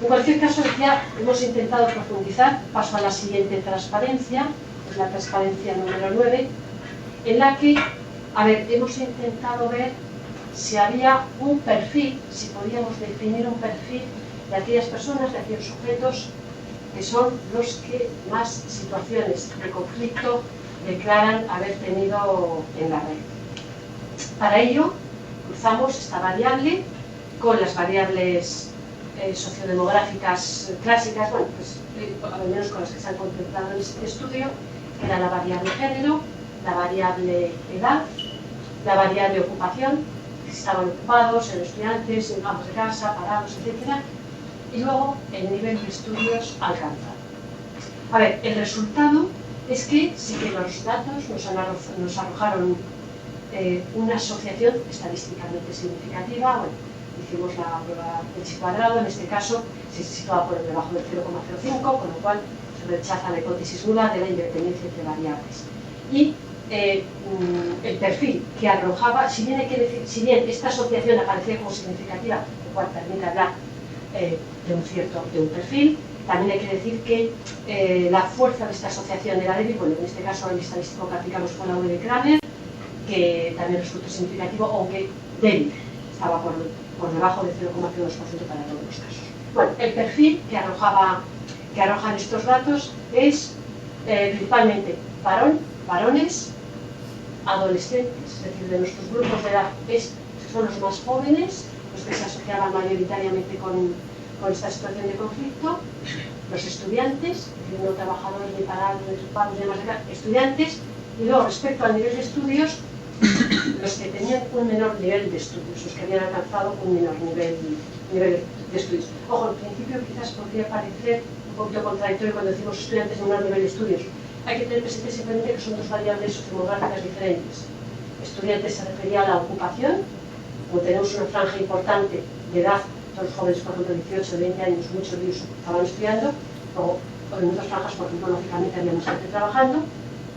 En cualquier caso, ya hemos intentado profundizar. Paso a la siguiente transparencia, es la transparencia número 9, en la que, a ver, hemos intentado ver si había un perfil, si podíamos definir un perfil de aquellas personas, de aquellos sujetos que son los que más situaciones de conflicto declaran haber tenido en la red. Para ello, cruzamos esta variable con las variables sociodemográficas clásicas, bueno, pues al menos con las que se han contemplado en este estudio, que era la variable género, la variable edad, la variable ocupación, si estaban ocupados, eran estudiantes, en campos de casa, parados, etc. Y luego el nivel de estudios alcanzado. A ver, el resultado es que sí que los datos nos arrojaron una asociación estadísticamente significativa. Bueno, hicimos la prueba de chi cuadrado, en este caso se situaba por debajo del 0,05, con lo cual se rechaza la hipótesis nula de la independencia entre variables. Y el perfil que arrojaba, si bien esta asociación aparecía como significativa, lo cual permite hablar de un perfil, también hay que decir que la fuerza de esta asociación era débil. Bueno, en este caso el estadístico que aplicamos fue la V de Kramer, que también resultó significativo, aunque débil, estaba por debajo del 0,02% para todos los casos. Bueno, el perfil que arrojan estos datos es principalmente varones, adolescentes, es decir, de nuestros grupos de edad son los más jóvenes, los que se asociaban mayoritariamente con esta situación de conflicto, los estudiantes, es decir, no trabajadores ni parados, ni ocupados, ni demás, estudiantes, y luego respecto al nivel de estudios, los que tenían un menor nivel de estudios, los que habían alcanzado un menor nivel de estudios. Ojo, al principio quizás podría parecer un poquito contradictorio cuando decimos estudiantes de menor nivel de estudios. Hay que tener presente simplemente que son dos variables sociodemográficas diferentes. Estudiantes se refería a la ocupación, como tenemos una franja importante de edad, todos los jóvenes, por ejemplo, 18 o 20 años, muchos de ellos estaban estudiando, o en otras franjas, por ejemplo, lógicamente habíamos gente trabajando,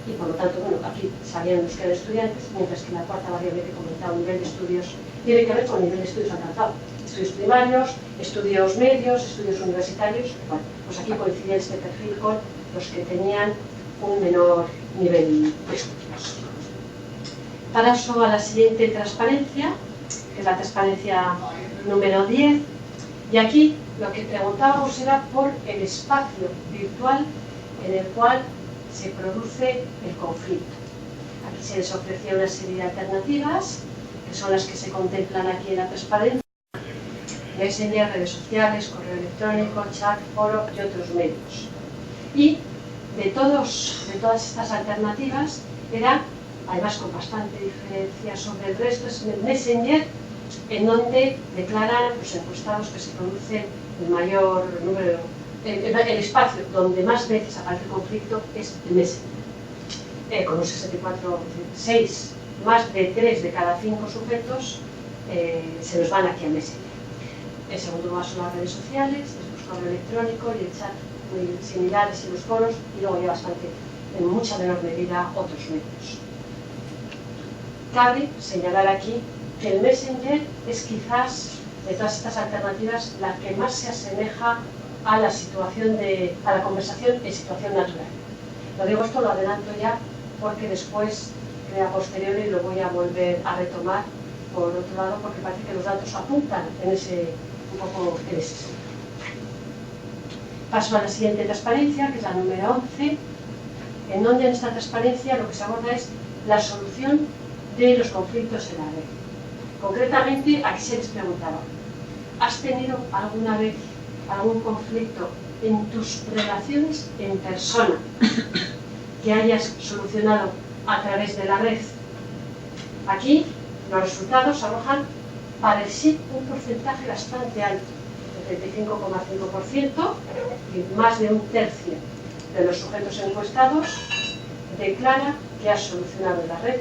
y por lo tanto, bueno, aquí sabían los que eran estudiantes, mientras que la cuarta variable que comentaba, nivel de estudios, tiene que ver con el nivel de estudios alcanzado. Estudios primarios, estudios medios, estudios universitarios. Bueno, pues aquí coincidía este perfil con los que tenían un menor nivel de estudios. Paso a la siguiente transparencia, que es la transparencia número 10, y aquí lo que preguntábamos era por el espacio virtual en el cual se produce el conflicto. Aquí se les ofrecía una serie de alternativas, que son las que se contemplan aquí en la transparencia: Messenger, redes sociales, correo electrónico, chat, foro y otros medios. Y de todas estas alternativas era, además con bastante diferencia sobre el resto, es el Messenger, en donde declaran los encuestados que se produce el mayor número, el espacio donde más veces aparece el conflicto es el Messenger, con un 64,6, más de 3 de cada 5 sujetos se nos van aquí a Messenger. El segundo lugar son las redes sociales, es el correo electrónico y el chat, muy similares, y los foros, y luego ya bastante, en mucha menor medida, otros medios. Cabe señalar aquí que el Messenger es quizás, de todas estas alternativas, la que más se asemeja a la conversación en situación natural. Lo digo esto, lo adelanto ya, porque después, a posteriori, lo voy a volver a retomar por otro lado, porque parece que los datos apuntan un poco en ese sentido. Paso a la siguiente transparencia, que es la número 11, en donde en esta transparencia lo que se aborda es la solución de los conflictos en la red. Concretamente, aquí se les preguntaba: ¿has tenido alguna vez algún conflicto en tus relaciones en persona que hayas solucionado a través de la red? Aquí los resultados arrojan para el sí un porcentaje bastante alto, el 35,5%, y más de un tercio de los sujetos encuestados declara que ha solucionado en la red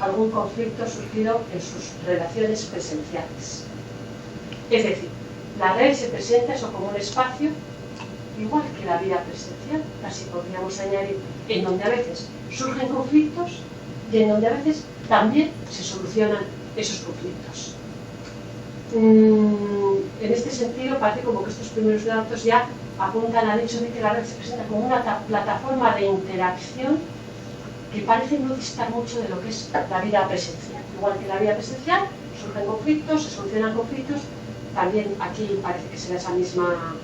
algún conflicto surgido en sus relaciones presenciales. Es decir, la red se presenta eso como un espacio igual que la vida presencial, casi podríamos añadir, en donde a veces surgen conflictos y en donde a veces también se solucionan esos conflictos. En este sentido, parece como que estos primeros datos ya apuntan al hecho de que la red se presenta como una plataforma de interacción que parece no distar mucho de lo que es la vida presencial. Igual que en la vida presencial surgen conflictos, se solucionan conflictos, también aquí parece que será esa misma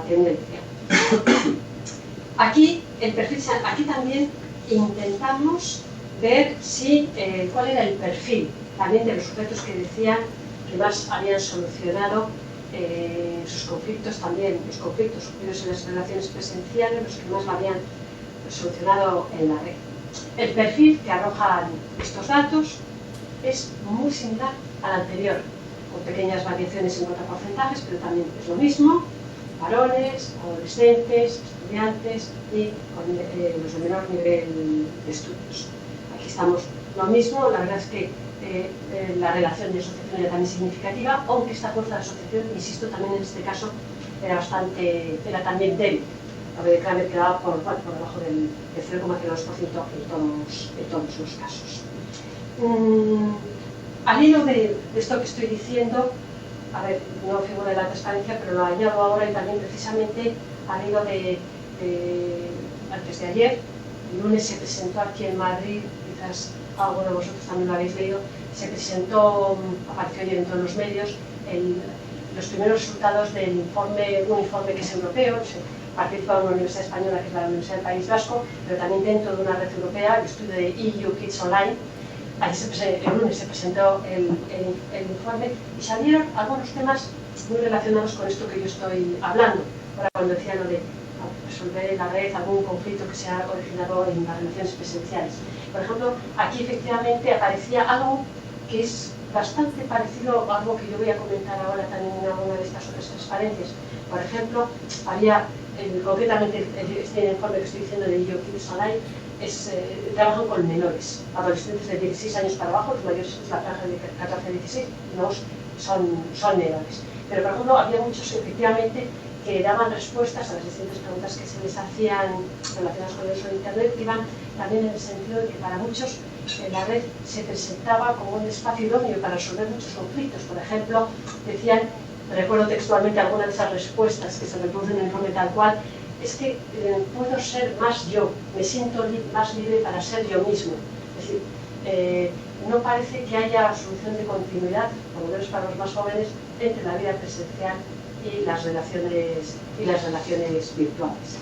tendencia. Aquí, aquí también intentamos ver cuál era el perfil también de los sujetos que decían que más habían solucionado sus conflictos, también los conflictos ocurridos en las relaciones presenciales, los que más lo habían solucionado en la red. El perfil que arrojan estos datos es muy similar al anterior, con pequeñas variaciones en cuanto a porcentajes, pero también es lo mismo: varones, adolescentes, estudiantes y con los de menor nivel de estudios. Aquí estamos lo mismo. La verdad es que la relación de asociación era también significativa, aunque esta fuerza de asociación, insisto, también en este caso era también débil. La de Kramer quedaba por debajo del 0,02% en todos los casos. Al hilo de esto que estoy diciendo, a ver, no figura en la transparencia, pero lo añado ahora, y también precisamente al hilo antes de ayer, el lunes se presentó aquí en Madrid, quizás alguno de vosotros también lo habéis leído, se presentó, apareció ayer en todos los medios, los primeros resultados del un informe que es europeo. Participa en una universidad española, que es la Universidad del País Vasco, pero también dentro de una red europea, el estudio de EU Kids Online. El lunes se presentó el informe y salieron algunos temas muy relacionados con esto que yo estoy hablando. Ahora, cuando decía lo de resolver en la red algún conflicto que se ha originado en las relaciones presenciales. Por ejemplo, aquí efectivamente aparecía algo que es bastante parecido a algo que yo voy a comentar ahora también en alguna de estas otras transparencias. Por ejemplo, había, concretamente este informe que estoy diciendo de EU Kids Online, trabajan con menores, adolescentes de 16 años para abajo, los mayores es la franja de 14 a 16, no son menores. Pero, por ejemplo, había muchos efectivamente que daban respuestas a las distintas preguntas que se les hacían relacionadas con el uso de Internet, que iban también en el sentido de que para muchos la red se presentaba como un espacio idóneo para resolver muchos conflictos. Por ejemplo, decían, recuerdo textualmente algunas de esas respuestas que se reproducen en el informe tal cual, es que puedo ser más yo, me siento más libre para ser yo mismo. Es decir, no parece que haya solución de continuidad, por lo menos para los más jóvenes, entre la vida presencial y las relaciones virtuales.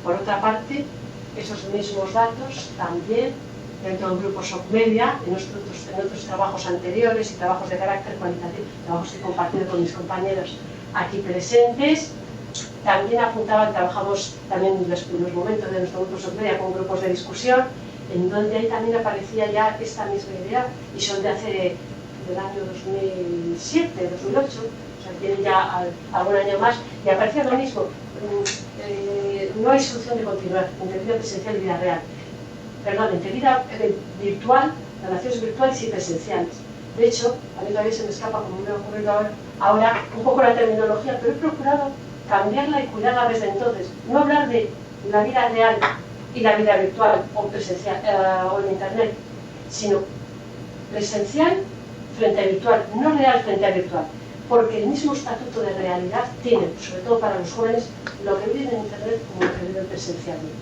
Por otra parte, esos mismos datos también dentro del grupo SOCMedia, en otros trabajos anteriores y trabajos de carácter cualitativo, trabajos que he compartido con mis compañeros aquí presentes, también apuntaban, trabajamos también en los primeros momentos de nuestro grupo SOCMedia con grupos de discusión, en donde ahí también aparecía ya esta misma idea, y son del año 2007, 2008, o sea, tienen ya algún año más, y aparecía lo mismo. No hay solución de continuidad entre vida presencial y vida real. Perdón, entre vida virtual, relaciones virtuales y presenciales. De hecho, a mí todavía se me escapa, como me ha ocurrido ahora, un poco la terminología, pero he procurado cambiarla y cuidarla desde entonces. No hablar de la vida real y la vida virtual o presencial o en Internet, sino presencial frente a virtual, no real frente a virtual. Porque el mismo estatuto de realidad tiene, sobre todo para los jóvenes, lo que viven en Internet como lo que viven presencialmente.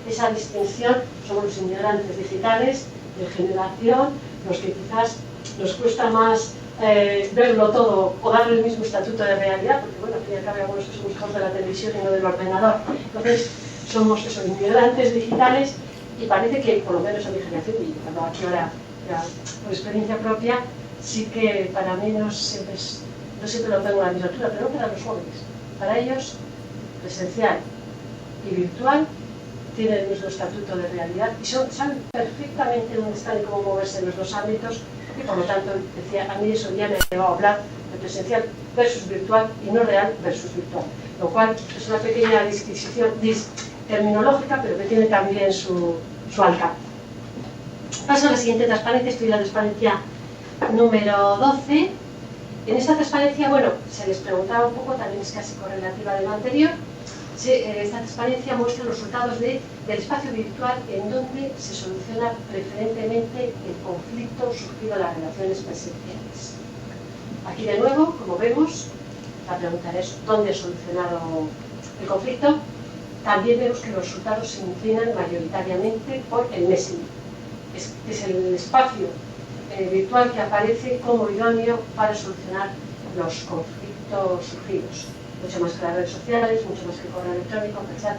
Esa distinción somos los inmigrantes digitales de generación, los que quizás nos cuesta más verlo todo o darle el mismo estatuto de realidad, porque bueno, al fin y al cabo algunos que somos hijos de la televisión y no del ordenador. Entonces somos esos inmigrantes digitales, y parece que por lo menos a mi generación, y cuando aquí ahora ya, por experiencia propia, sí que para mí no siempre lo tengo a la misma altura, pero no para los jóvenes. Para ellos, presencial y virtual tienen el mismo estatuto de realidad y saben perfectamente dónde están y cómo moverse en los dos ámbitos, y por lo tanto, decía, a mí eso ya me lleva a hablar de presencial versus virtual y no real versus virtual, lo cual es una pequeña disquisición terminológica, pero que tiene también su alcance. Paso a la siguiente transparencia, estoy en la transparencia número 12. En esta transparencia, bueno, se les preguntaba un poco, también es casi correlativa de lo anterior. Esta transparencia muestra los resultados del espacio virtual en donde se soluciona preferentemente el conflicto surgido en las relaciones presenciales. Aquí de nuevo, como vemos, la pregunta es ¿dónde he solucionado el conflicto? También vemos que los resultados se inclinan mayoritariamente por el Messenger. Es el espacio virtual que aparece como idóneo para solucionar los conflictos surgidos. Mucho más que las redes sociales, mucho más que el correo electrónico, que el chat,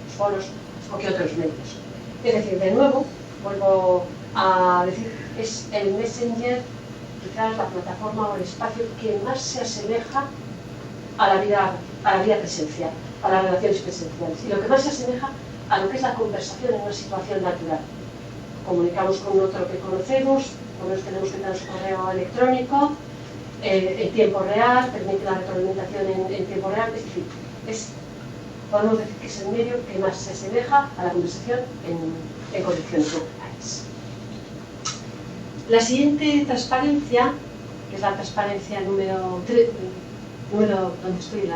los foros o que otros medios. Es decir, de nuevo, vuelvo a decir, es el Messenger quizás la plataforma o el espacio que más se asemeja a la vida presencial, a las relaciones presenciales, y lo que más se asemeja a lo que es la conversación en una situación natural. Comunicamos con otro que conocemos, por lo menos tenemos que tener su correo electrónico, en tiempo real, permite la retroalimentación en tiempo real, es decir, podemos decir que es el medio que más se asemeja a la conversación en condiciones naturales. La siguiente transparencia, que es la transparencia número 3, donde estoy,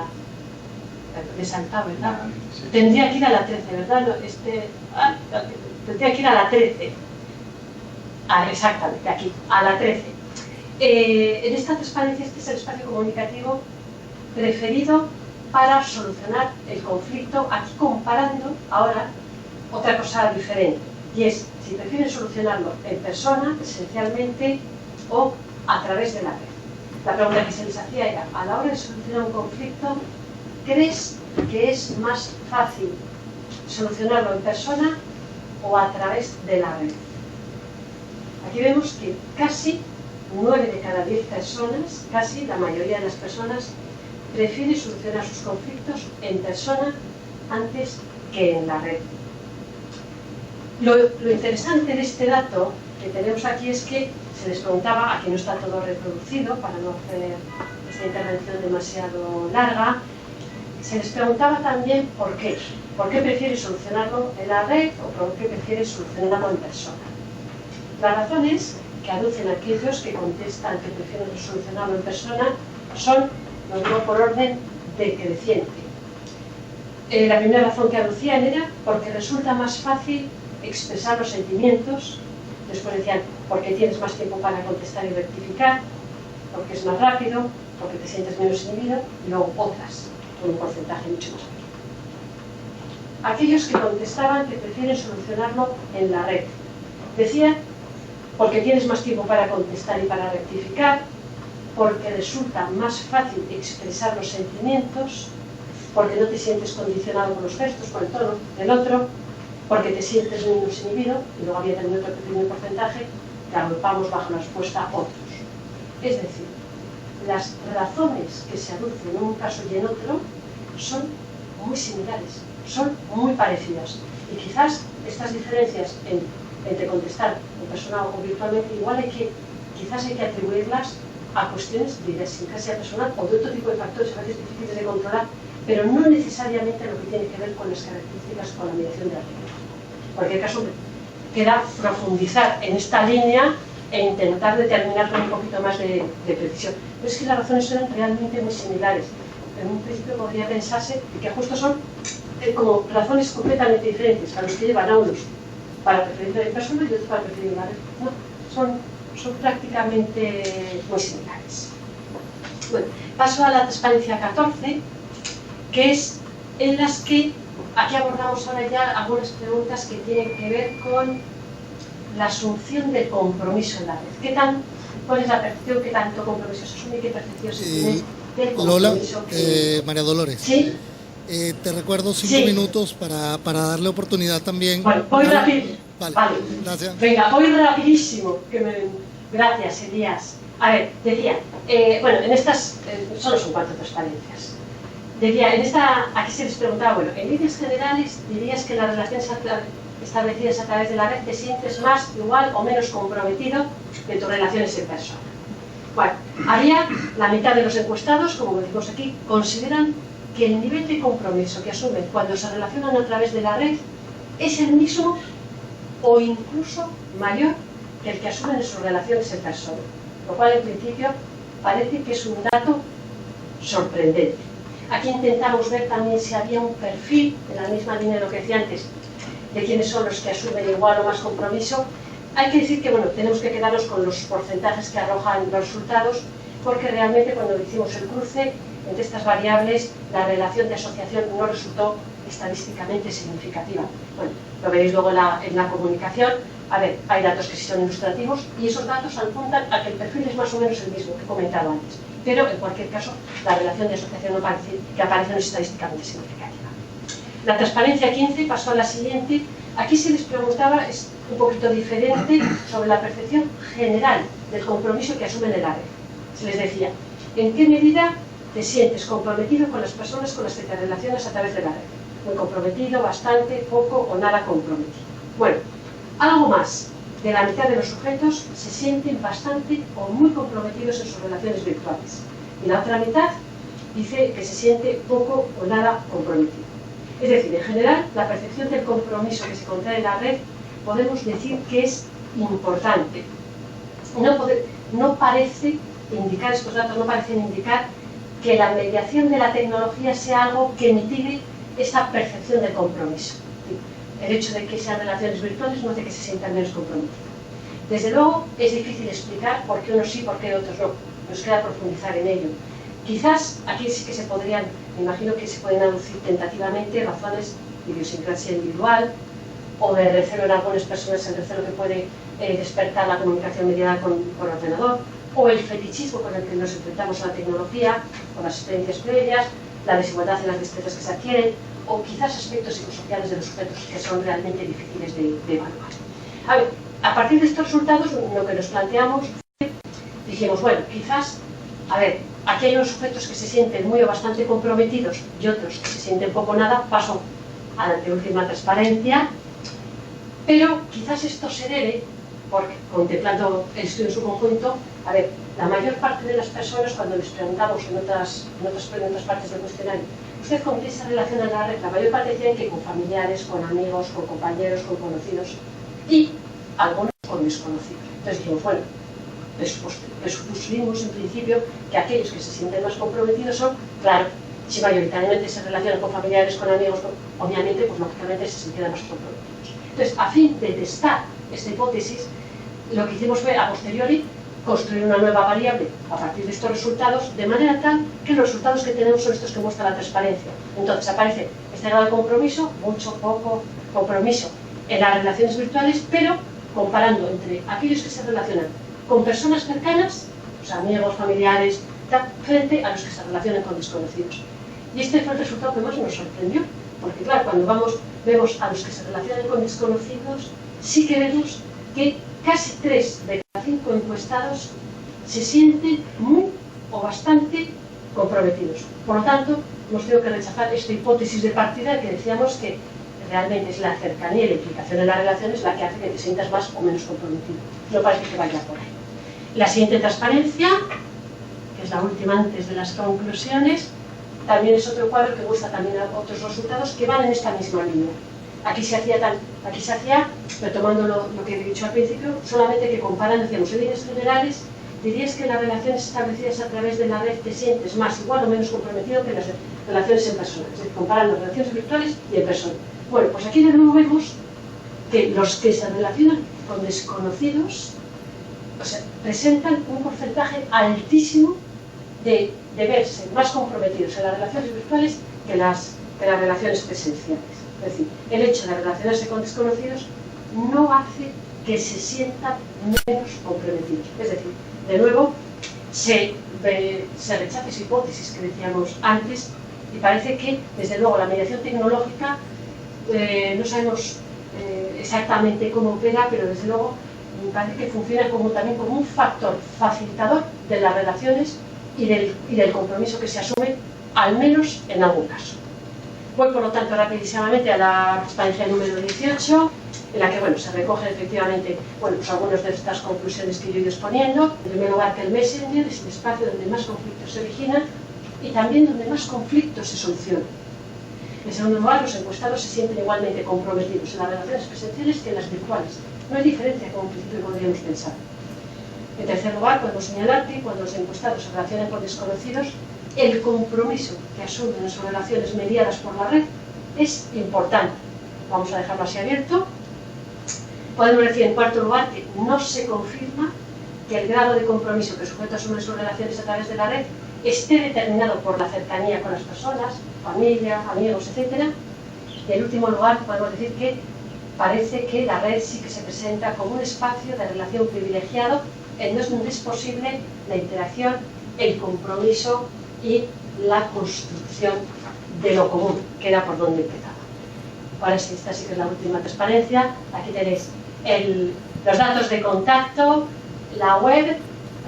me he saltado, ¿verdad? Sí. Tendría que ir a la 13, ¿verdad? No, tendría que ir a la 13. Exactamente, aquí, a la 13. En esta transparencia, este es el espacio comunicativo preferido para solucionar el conflicto, aquí comparando ahora otra cosa diferente, y es si prefieren solucionarlo en persona, esencialmente, o a través de la red. La pregunta que se les hacía era, a la hora de solucionar un conflicto, ¿crees que es más fácil solucionarlo en persona o a través de la red? Aquí vemos que casi 9 de cada 10 personas, casi la mayoría de las personas, prefiere solucionar sus conflictos en persona antes que en la red. Lo interesante de este dato que tenemos aquí es que se les preguntaba, aquí no está todo reproducido para no hacer esta intervención demasiado larga, se les preguntaba también por qué prefiere solucionarlo en la red o por qué prefiere solucionarlo en persona. Las razones que aducen aquellos que contestan que prefieren solucionarlo en persona son, lo digo por orden decreciente. La primera razón que aducían era porque resulta más fácil expresar los sentimientos. Después decían, porque tienes más tiempo para contestar y rectificar, porque es más rápido, porque te sientes menos inhibido, y luego otras, con un porcentaje mucho más alto. Aquellos que contestaban que prefieren solucionarlo en la red, decían, porque tienes más tiempo para contestar y para rectificar, porque resulta más fácil expresar los sentimientos, porque no te sientes condicionado por los gestos, por el tono del otro, porque te sientes menos inhibido, y luego había también otro pequeño porcentaje que agrupamos bajo la respuesta otros. Es decir, las razones que se aducen en un caso y en otro son muy similares, son muy parecidas. Y quizás estas diferencias entre contestar en persona o virtualmente, quizás hay que atribuirlas a cuestiones de idiosincrasia personal o de otro tipo de factores a veces difíciles de controlar, pero no necesariamente lo que tiene que ver con las características con la mediación de la red. En cualquier caso, queda profundizar en esta línea e intentar determinar con un poquito más de precisión. Pero es que las razones son realmente muy similares. En un principio podría pensarse que justo son como razones completamente diferentes a los que llevan a unos para preferirlo en persona y otros para preferirlo en la red. No, son prácticamente muy similares. Bueno, paso a la transparencia 14, que es en las que aquí abordamos ahora ya algunas preguntas que tienen que ver con la asunción del compromiso en la red. ¿Cuál es la percepción? ¿Qué tanto compromiso se asume y qué percepción se tiene del compromiso? Lola, María Dolores. ¿Sí? Te recuerdo 5 minutos para darle oportunidad también. Bueno, voy rápido. Vale, gracias. Venga, voy rapidísimo. Gracias, Elías. A ver, decía, bueno, en estas solo son 4 transparencias. Decía, aquí se les preguntaba, bueno, en líneas generales dirías que las relaciones establecidas a través de la red te sientes más, igual o menos comprometido que tus relaciones en persona. Bueno, la mitad de los encuestados, como decimos aquí, consideran que el nivel de compromiso que asumen cuando se relacionan a través de la red es el mismo o incluso mayor que el que asumen en sus relaciones en persona, lo cual en principio parece que es un dato sorprendente. Aquí intentamos ver también si había un perfil, en la misma línea de lo que decía antes, de quiénes son los que asumen igual o más compromiso. Hay que decir que, bueno, tenemos que quedarnos con los porcentajes que arrojan los resultados, porque realmente cuando hicimos el cruce entre estas variables, la relación de asociación no resultó estadísticamente significativa. Bueno, lo veréis luego en la comunicación. A ver, hay datos que sí son ilustrativos y esos datos apuntan a que el perfil es más o menos el mismo que he comentado antes, pero en cualquier caso la relación de asociación que aparece no es estadísticamente significativa. La transparencia 15 pasó a la siguiente. Aquí se les preguntaba, es un poquito diferente, sobre la percepción general del compromiso que asumen en la red. Se les decía, ¿en qué medida te sientes comprometido con las personas con las que te relacionas a través de la red? Muy comprometido, bastante, poco o nada comprometido. Bueno, algo más de la mitad de los sujetos se sienten bastante o muy comprometidos en sus relaciones virtuales. Y la otra mitad dice que se siente poco o nada comprometido. Es decir, en general, la percepción del compromiso que se contrae en la red podemos decir que es importante. No parece indicar, estos datos no parecen indicar que la mediación de la tecnología sea algo que mitigue esta percepción del compromiso. El hecho de que sean relaciones virtuales no hace que se sientan menos comprometidos. Desde luego, es difícil explicar por qué unos sí, por qué otros no. Nos queda profundizar en ello. Quizás aquí sí que se podrían, me imagino que se pueden aducir tentativamente razones de idiosincrasia individual o de recelo en algunas personas, el recelo que puede despertar la comunicación mediada con ordenador, o el fetichismo con el que nos enfrentamos a la tecnología, con las experiencias previas, la desigualdad en las destrezas que se adquieren, o quizás aspectos psicosociales de los sujetos que son realmente difíciles de evaluar. A ver, a partir de estos resultados, lo que nos planteamos, dijimos, bueno, quizás, a ver, aquí hay unos sujetos que se sienten muy o bastante comprometidos y otros que se sienten poco o nada, paso a la anteúltima transparencia, pero quizás esto se debe, porque contemplando el estudio en su conjunto, a ver, la mayor parte de las personas, cuando les preguntamos en otras partes del cuestionario, ¿usted con quién se relaciona en la red? La mayor parte decían que con familiares, con amigos, con compañeros, con conocidos y algunos con desconocidos. Entonces dijimos, bueno, presupusimos en principio que aquellos que se sienten más comprometidos son, claro, si mayoritariamente se relacionan con familiares, con amigos, obviamente, pues lógicamente se sentirán más comprometidos. Entonces, a fin de testar esta hipótesis, lo que hicimos fue, a posteriori, construir una nueva variable a partir de estos resultados, de manera tal que los resultados que tenemos son estos que muestran la transparencia. Entonces aparece este grado de compromiso, mucho, poco compromiso en las relaciones virtuales, pero comparando entre aquellos que se relacionan con personas cercanas, pues amigos, familiares, frente a los que se relacionan con desconocidos. Y este fue el resultado que más nos sorprendió, porque claro, cuando vemos a los que se relacionan con desconocidos, sí que vemos que casi 3 de cada 5 encuestados se sienten muy o bastante comprometidos. Por lo tanto, hemos tenido que rechazar esta hipótesis de partida que decíamos que realmente es la cercanía y la implicación en las relaciones la que hace que te sientas más o menos comprometido. No parece que vaya por ahí. La siguiente transparencia, que es la última antes de las conclusiones, también es otro cuadro que muestra también otros resultados que van en esta misma línea. Aquí se hacía, retomando lo que he dicho al principio, solamente que comparando, decíamos, en líneas generales, dirías que las relaciones establecidas a través de la red te sientes más, igual o menos comprometido que las relaciones en persona, es decir, comparando relaciones virtuales y en persona. Bueno, pues aquí de nuevo vemos que los que se relacionan con desconocidos, o sea, presentan un porcentaje altísimo de verse más comprometidos en las relaciones virtuales que las relaciones presenciales. Es decir, el hecho de relacionarse con desconocidos no hace que se sientan menos comprometidos. Es decir, de nuevo, se rechaza esa hipótesis que decíamos antes y parece que, desde luego, la mediación tecnológica no sabemos exactamente cómo opera, pero desde luego me parece que funciona también como un factor facilitador de las relaciones y del compromiso que se asume, al menos en algún caso. Voy, por lo tanto, rapidísimamente a la transparencia número 18, en la que se recogen efectivamente pues algunas de estas conclusiones que yo he ido exponiendo. En primer lugar, que el Messenger es el espacio donde más conflictos se originan y también donde más conflictos se solucionan. En segundo lugar, los encuestados se sienten igualmente comprometidos en las relaciones presenciales que en las virtuales. No hay diferencia, como en principio podríamos pensar. En tercer lugar, podemos señalar que cuando los encuestados se relacionan con desconocidos, el compromiso que asumen en sus relaciones mediadas por la red es importante. Vamos a dejarlo así abierto. Podemos decir, en cuarto lugar, que no se confirma que el grado de compromiso que el sujeto asume en sus relaciones a través de la red esté determinado por la cercanía con las personas, familia, amigos, etc. Y en último lugar, podemos decir que parece que la red sí que se presenta como un espacio de relación privilegiado en donde es posible la interacción, el compromiso y la construcción de lo común, que era por donde empezaba. Ahora sí, esta sí que es la última transparencia. Aquí tenéis los datos de contacto, la web,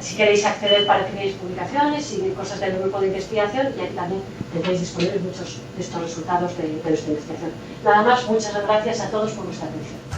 si queréis acceder para que veáis publicaciones y cosas del grupo de investigación, y aquí también tendréis disponibles muchos de estos resultados de nuestra investigación. Nada más, muchas gracias a todos por vuestra atención.